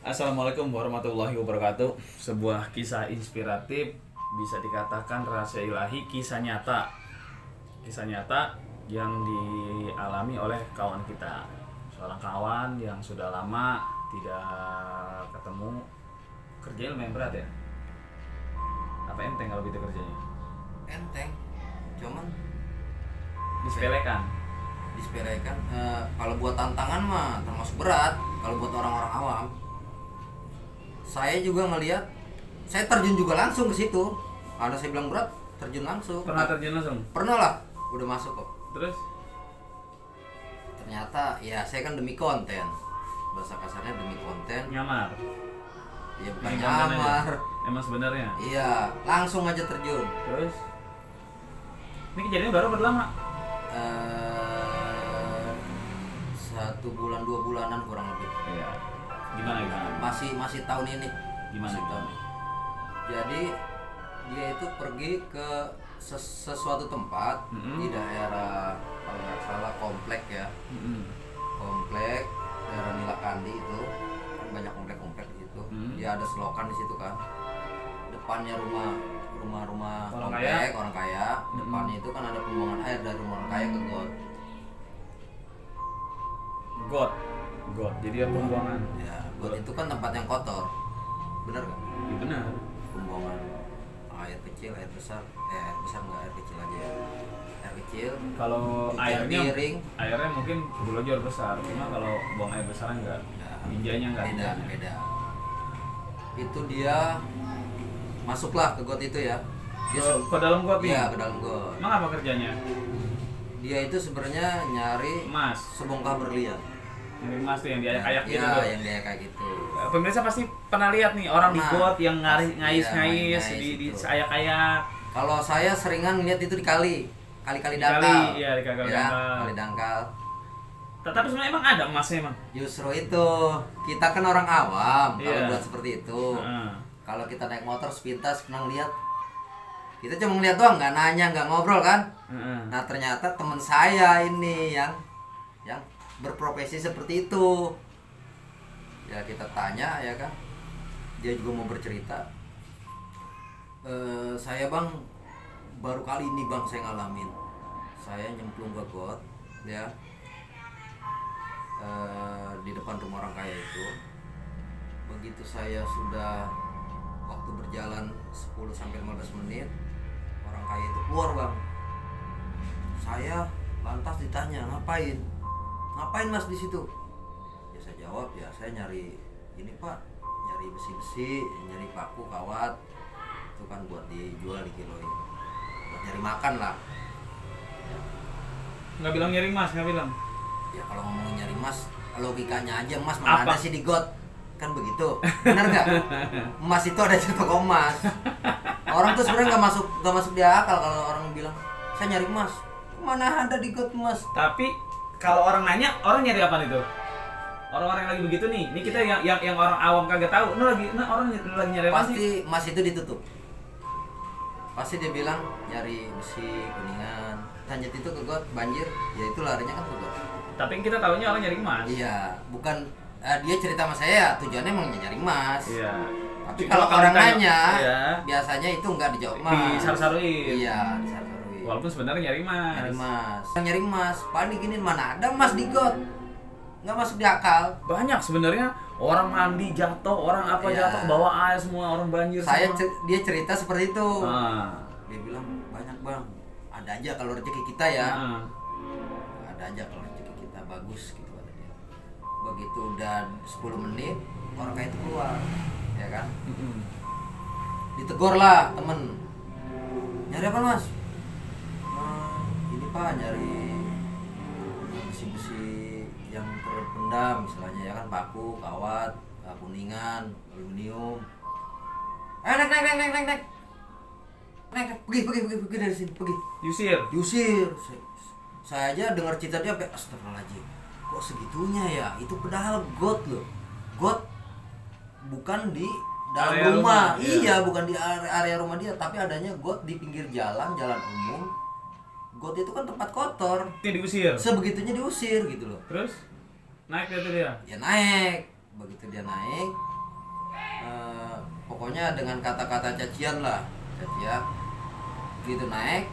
Assalamualaikum warahmatullahi wabarakatuh. Sebuah kisah inspiratif, bisa dikatakan rahasia ilahi, kisah nyata. Kisah nyata yang dialami oleh kawan kita. Seorang kawan yang sudah lama tidak ketemu. Kerjanya lumayan berat ya? Apa enteng kalau gitu kerjanya? Enteng, cuman Disepelekan. Kalau buat tantangan mah termasuk berat. Kalau buat orang-orang awam, saya juga ngelihat, saya terjun juga langsung ke situ. Ada saya bilang berat, terjun langsung. Pernah terjun langsung? Pernah lah, udah masuk kok. Terus? Ternyata ya saya kan demi konten, bahasa kasarnya demi konten. Nyamar? Ya bukan Demi konten nyamar. aja? Emang sebenarnya? Iya, langsung aja terjun. Terus? Ini kejadiannya baru berapa lama? 1 bulan 2 bulanan kurang lebih. Iya. Gimana? Masih tahun ini. Gimana? Masih tahun ini. Jadi dia itu pergi ke sesuatu tempat di daerah, kalau nggak salah komplek ya. Komplek daerah Nilakandi itu kan banyak komplek-komplek di situ. Dia ada selokan di situ kan. Depannya rumah Orang komplek orang kaya. Depannya itu kan ada pembuangan air dari rumah orang kaya ke got. Got. Jadi ya pembuangan. Ya, got itu kan tempat yang kotor. Benar nggak? Iya benar. Pembuangan air kecil, air besar. Air besar nggak, air kecil aja ya. Air kecil. Kalau Cucian piring. airnya mungkin dulu aja besar. Cuma kalau buang air besar enggak. Ya, Tinjanya enggak. beda. Itu dia masuklah ke got itu ya. Ke dalam got nih? Iya, ke dalam got. Emang apa kerjanya? Dia itu sebenarnya nyari Emas. sebongkah berlian. Nyari emas tuh yang diayak-ayak gitu. Iya, yang dia kayak gitu. Pemirsa pasti pernah lihat nih orang di Pernah. got yang ngais-ngais ngais di itu. ayak-ayak. Kalau saya seringan lihat itu di kali Di dangkal. kali, iya, di kali Ya, dangkal. kali dangkal. Tapi sebenarnya emang ada emasnya emang. Justru itu, kita kan orang awam kalau Iya. buat seperti itu. Heeh. Kalau kita naik motor sepintas pernah lihat, kita cuma ngeliat doang, nggak nanya, nggak ngobrol kan. Heeh. Nah ternyata teman saya ini yang berprofesi seperti itu. Ya kita tanya ya kan, dia juga mau bercerita. Saya bang, baru kali ini bang saya ngalamin. Saya nyemplung ke got, ya, di depan rumah orang kaya itu. Begitu saya sudah waktu berjalan 10-15 menit, orang kaya itu keluar bang. Saya lantas ditanya, ngapain mas di situ? Ya saya jawab, ya saya nyari ini pak, nyari besi-besi, nyari paku, kawat. Itu kan buat dijual, dikiloin, buat nyari makan lah. Nggak bilang nyari emas, nggak bilang. Ya kalau ngomongin nyari emas, logikanya aja emas mana Apa? ada sih di got, kan begitu, benar nggak? Emas itu ada di toko emas. Orang tuh sebenarnya nggak masuk di akal kalau orang bilang saya nyari emas, mana ada di got emas. Tapi kalau orang nanya, orang nyari apa itu? Orang-orang yang lagi begitu nih, ini kita yang orang awam kagak tahu. Orang lagi nyari emas nih. Pasti emas itu ditutup. Pasti dia bilang nyari besi kuningan. Lanjut itu ke got, banjir, ya itu larinya kan ke got. Tapi kita tahunya orang nyari emas. Iya, bukan dia cerita sama saya tujuannya emang nyari emas. Iya. Tapi kalau orang ditanya, nanya, iya, biasanya itu nggak dijawab emas. disaru-saruin. Iya, disaru-saruin. Walaupun sebenarnya nyari emas. Nyari emas. Nyari emas, panik ini mana ada emas di got. Nggak masuk di akal. Banyak sebenarnya orang mandi jatuh, orang apa Iya. jatuh ke bawah air semua, orang banjir Saya semua. dia cerita seperti itu. Ah. Dia bilang banyak bang, ada aja kalau rezeki kita ya. Ah. Ada aja kalau rezeki kita bagus gitu kata dia. Begitu udah 10 menit orang kayak itu keluar, ya kan? Ditegur lah temen, nyari apa mas? Ini pak, nyari besi-besi yang terpendam misalnya ya kan, paku, kawat, kuningan, aluminium. Naik, pergi dari sini, pergi. Diusir. Saya aja dengar cerita dia sampai astagfirullahaladzim. Kok segitunya ya? Itu padahal got loh. Got bukan di dalam Area rumah. rumah, Iya, bukan di area rumah dia, tapi adanya got di pinggir jalan umum. Got itu kan tempat kotor. Dia diusir. Sebegitunya diusir gitu loh. Terus naik itu dia. Ya naik. Begitu dia naik, Pokoknya dengan kata-kata cacian lah, cacian gitu naik.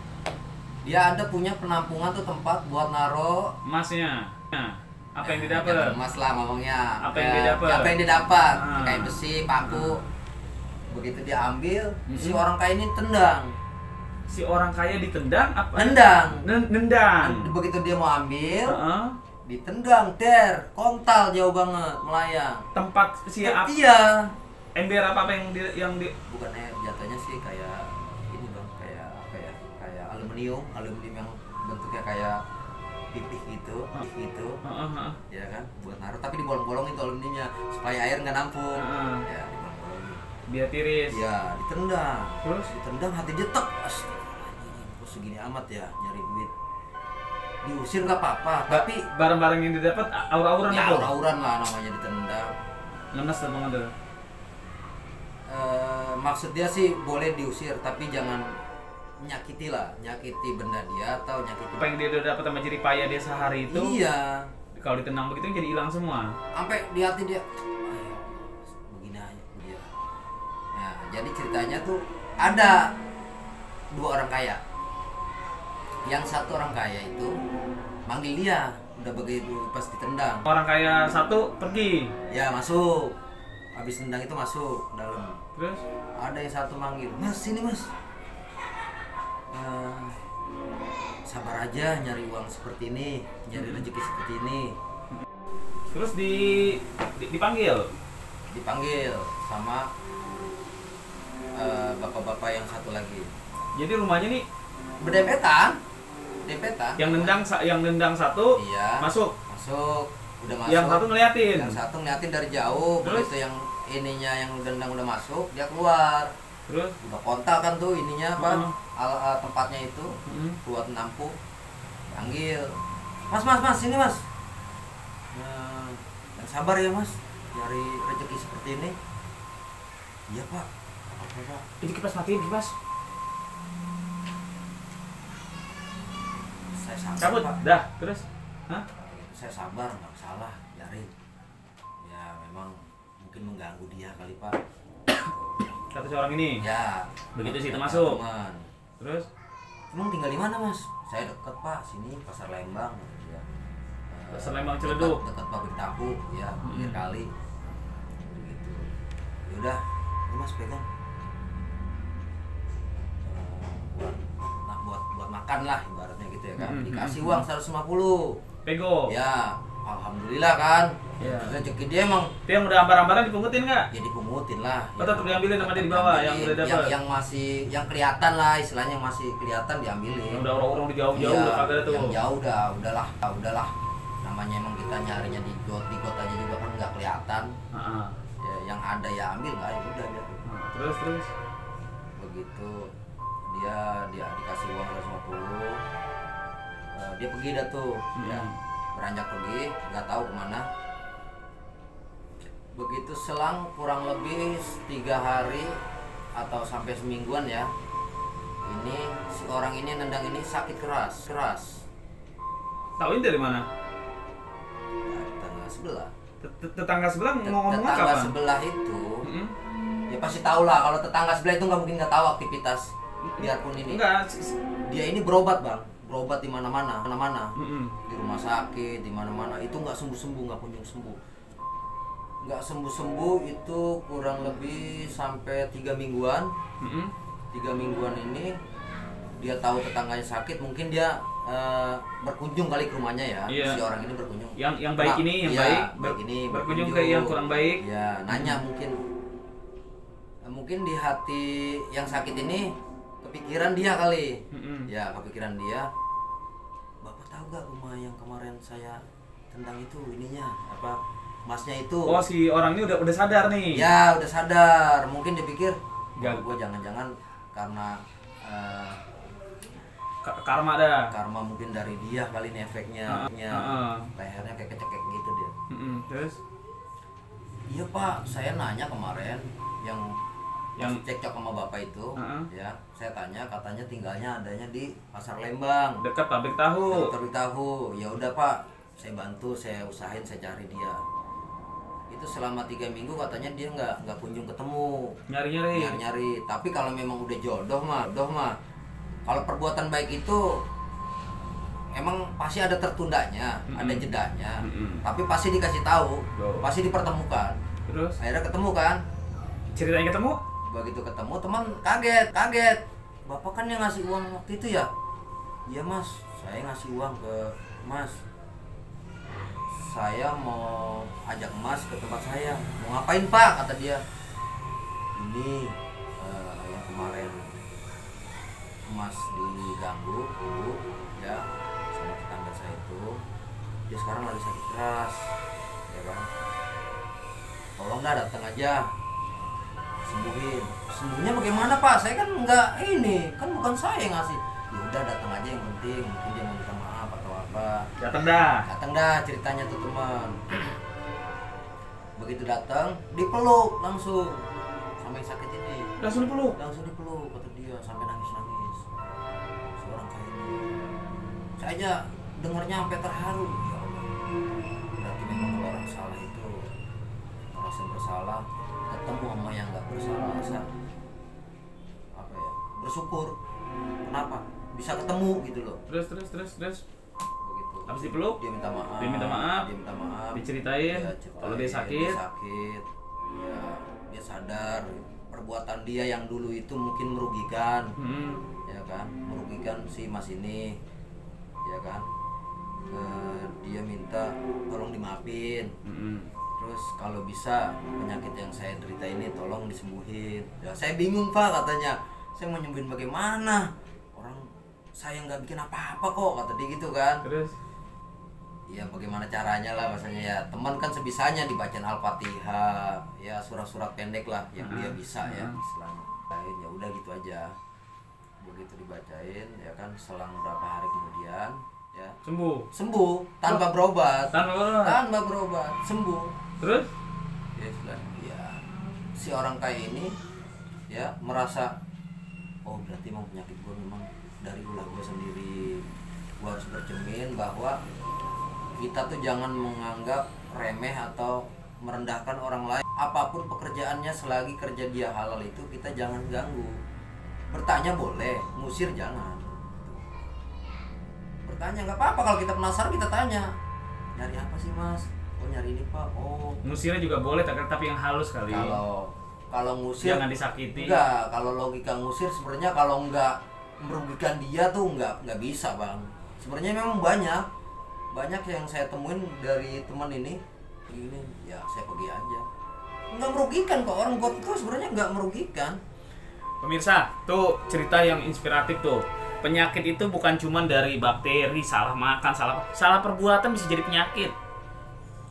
Dia ada punya penampungan tuh, tempat buat naro emasnya. Nah, apa yang jangan didapat? emas lah ngomongnya. Apa yang didapat? Apa yang didapat? Ah. Kayak besi, paku. Begitu dia ambil, si orang kaya ini tendang. Si orang kaya ditendang apa? Nendang. Nendang. Begitu dia mau ambil, Heeh. ditendang, kontal jauh banget, melayang. Tempat si Iya. ember apa yang di Bukannya jatuhnya sih kayak ini bang, kayak apa ya? Kayak aluminium yang bentuknya kayak pipih gitu, ya kan? Buat naruh, tapi dibolong-bolongin tuh aluminiumnya supaya air nggak nampung. Ya, dibolong-bolongin. biar tiris. Ya, ditendang. Terus Ditendang, hati dia tek. Astagfirullahaladzim, kok segini amat ya nyari duit. Diusir nggak apa-apa, tapi barang-barang yang didapat aur-auran ya itu. aur-auran lah namanya, ditendang. Ngenes tuh banget tuh. Maksud dia sih boleh diusir, tapi jangan nyakiti benda dia atau nyakiti. Apa yang dia udah dapat sama jeripaya dia sehari itu. Iya. Kalau ditendang begitu jadi hilang semua. Sampai di hati dia, ayo begini aja dia. Ya, jadi ceritanya tuh ada dua orang kaya. Yang satu orang kaya itu manggil dia, udah begitu pas ditendang. Orang kaya satu pergi. Ya masuk. Habis tendang itu masuk dalam. Terus Ada yang satu manggil, "Mas, sini Mas. Sabar aja nyari uang seperti ini, nyari rezeki seperti ini." terus dipanggil. Dipanggil sama bapak-bapak yang satu lagi. Jadi rumahnya nih Berdempetan. yang nendang satu Iya. masuk. Udah masuk. Yang satu ngeliatin. Yang satu ngeliatin dari jauh. Terus? Begitu yang ininya yang dendang udah masuk, dia keluar. Terus Udah kontak kan tuh ininya apa? Heeh. Tempatnya itu Mm. buat nampung. Panggil. Mas, sini Mas. Yang sabar ya Mas, nyari rezeki seperti ini. Iya Pak. Apa Pak? Itu kipas matiin kipas. Saya sabar Cabut. Pak. Dah, terus. Hah? Saya sabar, nggak salah, biarin. Ya memang mungkin mengganggu dia kali Pak. Kata si orang ini. Ya. Begitu sih, itu kata masuk. teman. Terus Emang tinggal di mana Mas? Saya deket Pak, sini Pasar Lembang. Ya. Pasar Lembang Ciledug. Dekat pabrik tahu, ya, pinggir kali. Begitu. Ya udah, ini Mas pegang. Buat makan lah ibaratnya gitu ya kan. Dikasih uang 150. pego. Ya, alhamdulillah kan. Ya. Rezeki dia emang Itu yang udah ambar-ambaran dipungutin nggak? ya dipungutin lah. Oh, tetap diambilin sama dia di bawah, yang udah dapat. yang kelihatan lah, istilahnya yang masih kelihatan diambilin. Yang udah orang-orang di jauh-jauh Iya, udah kagak ada tuh. yang jauh udahlah. Namanya emang kita nyarinya di got aja juga kan nggak kelihatan. Heeh. Ya, yang ada ya ambil lah, ya udah ya. Terus Begitu dia dikasih uang 150. Dia pergi dah tuh, ya. Beranjak pergi, nggak tahu kemana. Begitu selang kurang lebih 3 hari atau sampai semingguan ya, ini si orang ini nendang ini sakit keras. Tauin dari mana? Dari tetangga sebelah. Tetangga sebelah ngomong Tetangga apa? sebelah itu, Mm-mm. ya pasti tahu lah. Kalau tetangga sebelah itu nggak mungkin nggak tahu aktivitas. Biarpun ini, Enggak. dia ini berobat bang, berobat di mana-mana, Mm-mm. di rumah sakit, di mana-mana. Itu nggak sembuh-sembuh, nggak kunjung sembuh. Nggak sembuh-sembuh itu kurang lebih sampai 3 mingguan. Mm-mm. 3 mingguan ini dia tahu tetangganya sakit, mungkin dia berkunjung kali ke rumahnya ya. Iya. Si orang ini berkunjung. Yang baik ini, yang iya, baik ini berkunjung ke yang kurang baik. Ya, nanya mungkin di hati yang sakit ini kepikiran dia kali. Mm-mm. Ya, kepikiran dia. Bapak tahu gak rumah yang kemarin saya tendang itu ininya apa? Masnya itu. Oh, si orang ini udah sadar nih. Ya, udah sadar. Mungkin dia pikir, Gak. gue jangan-jangan karena Karma dah. karma mungkin dari dia kali ini efeknya. Lehernya kayak kecekek gitu dia. Mm-mm. Terus Iya Pak, saya nanya kemarin yang Yang- cekcok sama bapak itu, Heeh. ya, saya tanya katanya tinggalnya adanya di Pasar Lembang, dekat pabrik tahu. Pabrik tahu. Ya udah Pak, saya bantu, saya usahain, saya cari dia. itu selama 3 minggu katanya dia nggak kunjung ketemu, nyari. Tapi kalau memang udah jodoh mah kalau perbuatan baik itu emang pasti ada tertundanya, ada jedanya, tapi pasti dikasih tahu, pasti dipertemukan. Terus akhirnya ketemu kan, ceritanya ketemu. Begitu ketemu teman kaget, bapak kan yang ngasih uang waktu itu ya? Iya mas, saya ngasih uang ke mas, saya mau ajak mas ke tempat saya. Mau ngapain pak? Kata dia, ini yang kemarin mas diganggu dulu ya sama tetangga saya itu, dia sekarang lagi sakit keras ya kan, tolong dah datang aja sembuhnya. Bagaimana pak, saya kan enggak, ini kan bukan saya yang ngasih. Ya udah datang aja, yang penting mungkin dia mau minta maaf atau apa. Datang dah ceritanya tuh teman. Begitu datang dipeluk langsung sama yang sakit ini, langsung dipeluk kata dia sampai nangis seorang kayak ini. Saya aja dengarnya sampai terharu. Ya Allah, berarti memang kalau orang salah itu merasa bersalah, ketemu sama yang nggak bersalah, apa ya, bersyukur. Kenapa bisa ketemu gitu loh. Terus begitu habis dipeluk dia minta maaf, diceritain kalau dia sakit ya dia sadar perbuatan dia yang dulu itu mungkin merugikan, ya kan, merugikan si mas ini, ya kan. Dia minta tolong dimaafin. Terus kalau bisa penyakit yang saya derita ini tolong disembuhin. Ya saya bingung pak, katanya saya mau nyembuhin bagaimana, orang saya nggak bikin apa-apa kok, kata dia gitu kan. Terus ya bagaimana caranya lah, bahasanya ya teman kan sebisanya dibacain Al-Fatihah ya, surat-surat pendek lah yang dia bisa ya istilahnya. Ya udah gitu aja, begitu dibacain ya kan, selang berapa hari kemudian ya sembuh tanpa berobat sembuh. Terus ya si orang kayak ini ya merasa, oh berarti emang penyakit gue memang dari ulah gue sendiri. Gue harus bercermin bahwa kita tuh jangan menganggap remeh atau merendahkan orang lain. Apapun pekerjaannya, selagi kerja dia halal itu kita jangan ganggu. Bertanya boleh, ngusir jangan. Bertanya nggak apa-apa, kalau kita penasaran kita tanya, nyari apa sih mas? Oh nyari ini pak. Oh ngusirnya juga boleh, tapi yang halus kali. Kalau ngusir jangan disakiti. Enggak, kalau logika ngusir sebenarnya kalau nggak merugikan dia tuh nggak bisa bang. Sebenarnya memang banyak yang saya temuin dari teman ini begini, ya saya pergi aja, nggak merugikan kok. Orang buat itu sebenarnya nggak merugikan. Pemirsa, tuh cerita yang inspiratif tuh. Penyakit itu bukan cuma dari bakteri, salah makan, salah perbuatan bisa jadi penyakit.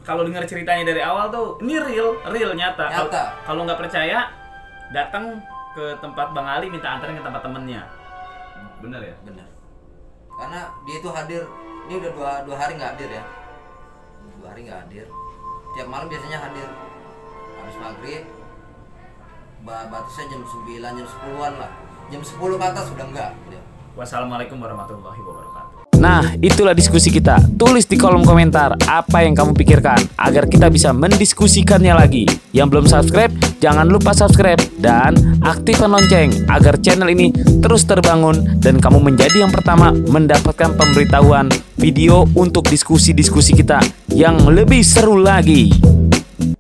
Kalau dengar ceritanya dari awal tuh, ini real nyata. Kalau nggak percaya, datang ke tempat Bang Ali, minta anterin ke tempat temennya. Bener ya? Bener. Karena dia itu hadir, ini udah dua hari nggak hadir ya. 2 hari nggak hadir. Tiap malam biasanya hadir. Habis maghrib, batasnya jam 9, jam 10-an lah. Jam 10 ke atas sudah enggak. Wassalamualaikum warahmatullahi wabarakatuh. Nah, itulah diskusi kita. Tulis di kolom komentar apa yang kamu pikirkan agar kita bisa mendiskusikannya lagi. Yang belum subscribe, jangan lupa subscribe dan aktifkan lonceng agar channel ini terus terbangun dan kamu menjadi yang pertama mendapatkan pemberitahuan video untuk diskusi-diskusi kita yang lebih seru lagi.